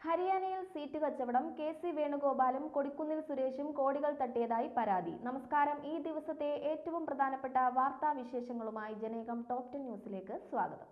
ഹരിയാനയിൽ സീറ്റ് കച്ചവടം കെ.സി. വേണുഗോപാലും കൊടിക്കുന്നിൽ സുരേഷും കോടികൾ തട്ടിയതായി പരാതി. നമസ്കാരം. ഈ ദിവസത്തെ ഏറ്റവും പ്രധാനപ്പെട്ട വാർത്താ വിശേഷങ്ങളുമായി ജനേകം ടോപ് 10 ന്യൂസിലേക്ക് സ്വാഗതം.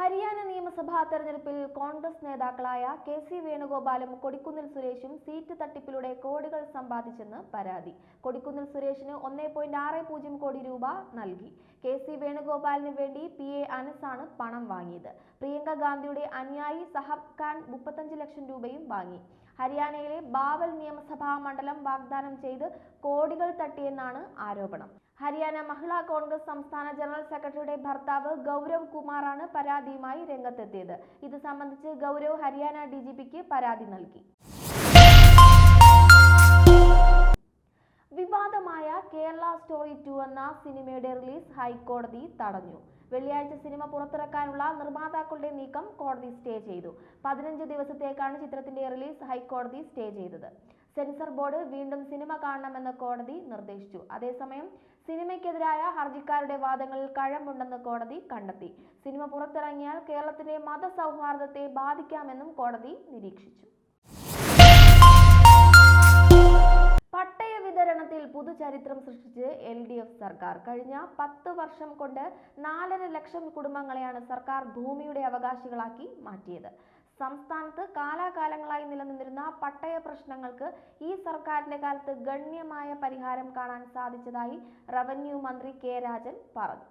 ഹരിയാന നിയമസഭാ തെരഞ്ഞെടുപ്പിൽ കോൺഗ്രസ് നേതാക്കളായ കെ.സി. വേണുഗോപാലും കൊടിക്കുന്നിൽ സുരേഷും സീറ്റ് തട്ടിപ്പിലൂടെ കോടികൾ സമ്പാദിച്ചെന്ന് പരാതി. കൊടിക്കുന്നിൽ സുരേഷിന് 1.60 കോടി രൂപ നൽകി. കെ.സി. വേണുഗോപാലിന് വേണ്ടി PA അനസാണ് പണം വാങ്ങിയത്. പ്രിയങ്ക ഗാന്ധിയുടെ അനുയായി സഹബ് ഖാൻ 35 ലക്ഷം രൂപയും വാങ്ങി. ഹരിയാനയിലെ ബാവൽ നിയമസഭാ മണ്ഡലം വാഗ്ദാനം ചെയ്ത് കോടികൾ തട്ടിയെന്നാണ് ആരോപണം. ഹരിയാന മഹിളാ കോൺഗ്രസ് സംസ്ഥാന ജനറൽ സെക്രട്ടറിയുടെ ഭർത്താവ് ഗൗരവ് കുമാറാണ് പരാതിയുമായി രംഗത്തെത്തിയത്. ഇത് സംബന്ധിച്ച് ഗൗരവ് ഹരിയാന DGPക്ക് പരാതി നൽകി. വിവാദമായ കേരള സ്റ്റോറി 2 എന്ന സിനിമയുടെ റിലീസ് ഹൈക്കോടതി തടഞ്ഞു. വെള്ളിയാഴ്ച സിനിമ പുറത്തിറക്കാനുള്ള നിർമ്മാതാക്കളുടെ നീക്കം കോടതി സ്റ്റേ ചെയ്തു. 15 ദിവസത്തേക്കാണ് ചിത്രത്തിന്റെ റിലീസ് ഹൈക്കോടതി സ്റ്റേ ചെയ്തത്. സെൻസർ ബോർഡ് വീണ്ടും സിനിമ കാണണമെന്ന് കോടതി നിർദ്ദേശിച്ചു. അതേസമയം സിനിമയ്ക്കെതിരായ ഹർജിക്കാരുടെ വാദങ്ങളിൽ കഴമ്പുണ്ടെന്ന് കോടതി കണ്ടെത്തി. സിനിമ പുറത്തിറങ്ങിയാൽ കേരളത്തിന്റെ മതസൗഹാർദ്ദത്തെ ബാധിക്കാമെന്നും കോടതി നിരീക്ഷിച്ചു. പട്ടയ വിതരണത്തിൽ പുതുചരിത്രം സൃഷ്ടിച്ച് LDF സർക്കാർ. കഴിഞ്ഞ 10 വർഷം കൊണ്ട് 4.5 ലക്ഷം കുടുംബങ്ങളെയാണ് സർക്കാർ ഭൂമിയുടെ അവകാശികളാക്കി മാറ്റിയത്. സംസ്ഥാനത്ത് കാലാകാലങ്ങളായി നിലനിന്നിരുന്ന പട്ടയ പ്രശ്നങ്ങൾക്ക് ഈ സർക്കാരിന്റെ കാലത്ത് ഗണ്യമായ പരിഹാരം കാണാൻ സാധിച്ചതായി റവന്യൂ മന്ത്രി K. രാജൻ പറഞ്ഞു.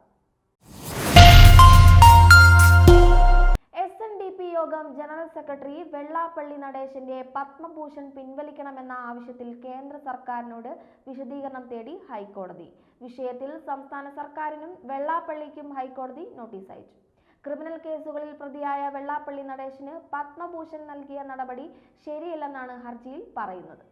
SNDP യോഗം ജനറൽ സെക്രട്ടറി വെള്ളാപ്പള്ളി നടേശന്റെ പത്മഭൂഷൺ പിൻവലിക്കണമെന്ന ആവശ്യത്തിൽ കേന്ദ്ര സർക്കാരിനോട് വിശദീകരണം തേടി ഹൈക്കോടതി. വിഷയത്തിൽ സംസ്ഥാന സർക്കാരിനും വെള്ളാപ്പള്ളിക്കും ഹൈക്കോടതി നോട്ടീസ് അയച്ചു. ക്രിമിനൽ കേസുകളിൽ പ്രതിയായ വെള്ളാപ്പള്ളി നടേശന് പത്മഭൂഷൺ നൽകിയ നടപടി ശരിയല്ലെന്നാണ് ഹർജിയിൽ പറയുന്നത്.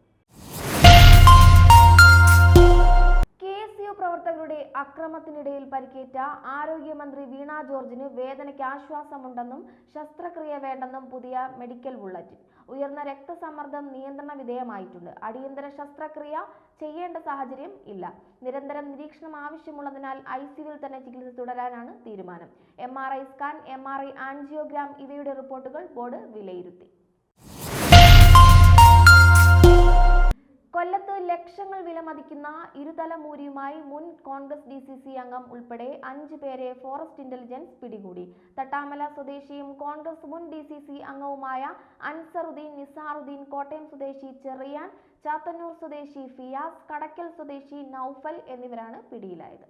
KSU പ്രവർത്തകരുടെ അക്രമത്തിനിടയിൽ പരിക്കേറ്റ ആരോഗ്യമന്ത്രി വീണ ജോർജിന് വേദനയ്ക്ക് ആശ്വാസമുണ്ടെന്നും ശസ്ത്രക്രിയ വേണ്ടെന്നും പുതിയ മെഡിക്കൽ ബുള്ളറ്റിൻ. ഉയർന്ന രക്തസമ്മർദ്ദം നിയന്ത്രണ വിധേയമായിട്ടുണ്ട്. അടിയന്തര ശസ്ത്രക്രിയ ചെയ്യേണ്ട സാഹചര്യം ഇല്ല. നിരന്തരം നിരീക്ഷണം ആവശ്യമുള്ളതിനാൽ ICUവിൽ തന്നെ ചികിത്സ തുടരാനാണ് തീരുമാനം. MRI സ്കാൻ, MRI ആൻജിയോഗ്രാം ഇവയുടെ റിപ്പോർട്ടുകൾ ബോർഡ് വിലയിരുത്തി. കൊല്ലത്ത് ലക്ഷങ്ങൾ വിലമതിക്കുന്ന ഇരുതലമൂരിയുമായി മുൻ കോൺഗ്രസ് DCC അംഗം ഉൾപ്പെടെ 5 പേരെ ഫോറസ്റ്റ് ഇന്റലിജൻസ് പിടികൂടി. തട്ടാമല സ്വദേശിയും കോൺഗ്രസ് മുൻ DCC അംഗവുമായ അൻസറുദ്ദീൻ, നിസാറുദ്ദീൻ, കോട്ടയം സ്വദേശി ചെറിയാൻ, ചാത്തന്നൂർ സ്വദേശി ഫിയാസ്, കടയ്ക്കൽ സ്വദേശി നൌഫൽ എന്നിവരാണ് പിടിയിലായത്.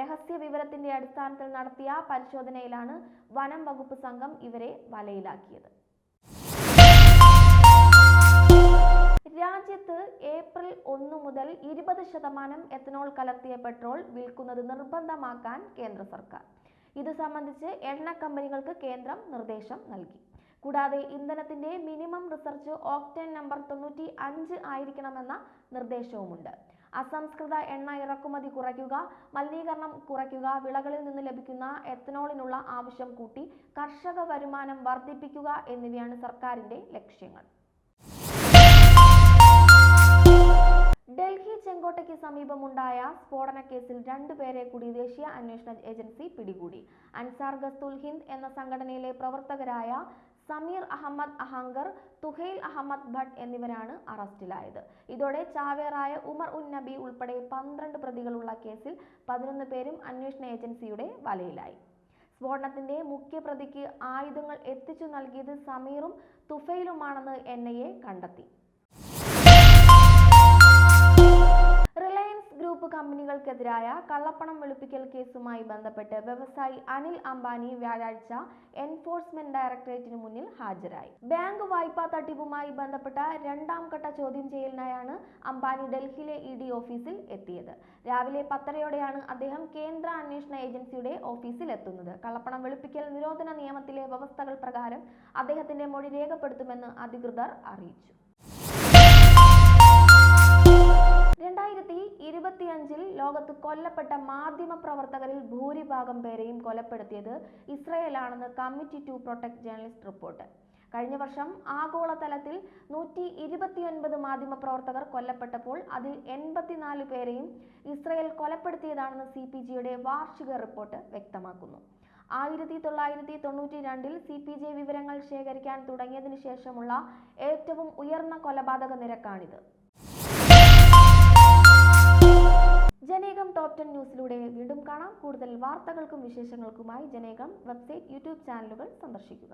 രഹസ്യ വിവരത്തിന്റെ അടിസ്ഥാനത്തിൽ നടത്തിയ പരിശോധനയിലാണ് വനം വകുപ്പ് സംഘം ഇവരെ വലയിലാക്കിയത്. രാജ്യത്ത് ഏപ്രിൽ 1 മുതൽ 20% എത്തനോൾ കലർത്തിയ പെട്രോൾ വിൽക്കുന്നത് നിർബന്ധമാക്കാൻ കേന്ദ്ര സർക്കാർ. ഇത് സംബന്ധിച്ച് എണ്ണ കമ്പനികൾക്ക് കേന്ദ്രം നിർദ്ദേശം നൽകി. കൂടാതെ ഇന്ധനത്തിന്റെ മിനിമം റിസർച്ച് ഓക്ടേൻ നമ്പർ 95 ആയിരിക്കണമെന്ന നിർദ്ദേശവുമുണ്ട്. അസംസ്കൃത എണ്ണ ഇറക്കുമതി കുറയ്ക്കുക, മലിനീകരണം കുറയ്ക്കുക, വിളകളിൽ നിന്ന് ലഭിക്കുന്ന എത്തനോളിനുള്ള ആവശ്യം കൂട്ടി കർഷക വരുമാനം വർദ്ധിപ്പിക്കുക എന്നിവയാണ് സർക്കാരിന്റെ ലക്ഷ്യങ്ങൾ. ഡൽഹി ചെങ്കോട്ടയ്ക്ക് സമീപമുണ്ടായ സ്ഫോടന കേസിൽ 2 പേരെ കൂടി ദേശീയ അന്വേഷണ ഏജൻസി പിടികൂടി. അൻസാർ ഗസ്തുൽ ഹിന്ദ് എന്ന സംഘടനയിലെ പ്രവർത്തകരായ സമീർ അഹമ്മദ് അഹങ്കർ, തുഹൈൽ അഹമ്മദ് ഭട്ട് എന്നിവരാണ് അറസ്റ്റിലായത്. ഇതോടെ ചാവേറായ ഉമർ ഉൻ നബി ഉൾപ്പെടെ 12 പ്രതികളുള്ള കേസിൽ 11 പേരും അന്വേഷണ ഏജൻസിയുടെ വലയിലായി. സ്ഫോടനത്തിന്റെ മുഖ്യപ്രതിക്ക് ആയുധങ്ങൾ എത്തിച്ചു നൽകിയത് സമീറും തുഫൈലുമാണെന്ന് NIA കണ്ടെത്തി. റിലയൻസ് ഗ്രൂപ്പ് കമ്പനികൾക്കെതിരായ കള്ളപ്പണം വെളുപ്പിക്കൽ കേസുമായി ബന്ധപ്പെട്ട് വ്യവസായി അനിൽ അംബാനി വ്യാഴാഴ്ച എൻഫോഴ്സ്മെന്റ് ഡയറക്ടറേറ്റിന് മുന്നിൽ ഹാജരായി. ബാങ്ക് വായ്പാ തട്ടിപ്പുമായി ബന്ധപ്പെട്ട 2ാം ഘട്ട ചോദ്യം ചെയ്യലിനായാണ് അംബാനി ഡൽഹിയിലെ ED ഓഫീസിൽ എത്തിയത്. രാവിലെ 10:30യോടെയാണ് അദ്ദേഹം കേന്ദ്ര അന്വേഷണ ഏജൻസിയുടെ ഓഫീസിൽ എത്തുന്നത്. കള്ളപ്പണം വെളുപ്പിക്കൽ നിരോധന നിയമത്തിലെ വ്യവസ്ഥകൾ പ്രകാരം അദ്ദേഹത്തിന്റെ മൊഴി രേഖപ്പെടുത്തുമെന്ന് അധികൃതർ അറിയിച്ചു. 2025 ലോകത്ത് കൊല്ലപ്പെട്ട മാധ്യമപ്രവർത്തകരിൽ ഭൂരിഭാഗം പേരെയും കൊലപ്പെടുത്തിയത് ഇസ്രയേലാണെന്ന് committee to protect journalist report. കഴിഞ്ഞ വർഷം ആഗോളതലത്തിൽ 129 മാധ്യമപ്രവർത്തകർ കൊല്ലപ്പെട്ടപ്പോൾ അതിൽ 84 പേരെയും ഇസ്രയേൽ കൊലപ്പെടുത്തിയതാണെന്ന് CPGയുടെ വാർഷിക റിപ്പോർട്ട് വ്യക്തമാക്കുന്നു. 1992-ൽ CPJ വിവരങ്ങൾ ശേഖരിക്കാൻ തുടങ്ങിയതിനു ശേഷമുള്ള ഏറ്റവും ഉയർന്ന കൊലപാതക നിരക്കാണിത്. ജനേകം ടോപ്പ് 10 ന്യൂസിലൂടെ വീണ്ടും കാണാം. കൂടുതൽ വാർത്തകൾക്കും വിശേഷങ്ങൾക്കുമായി ജനേകം വെബ്സൈറ്റ്, യൂട്യൂബ് ചാനലുകൾ സന്ദർശിക്കുക.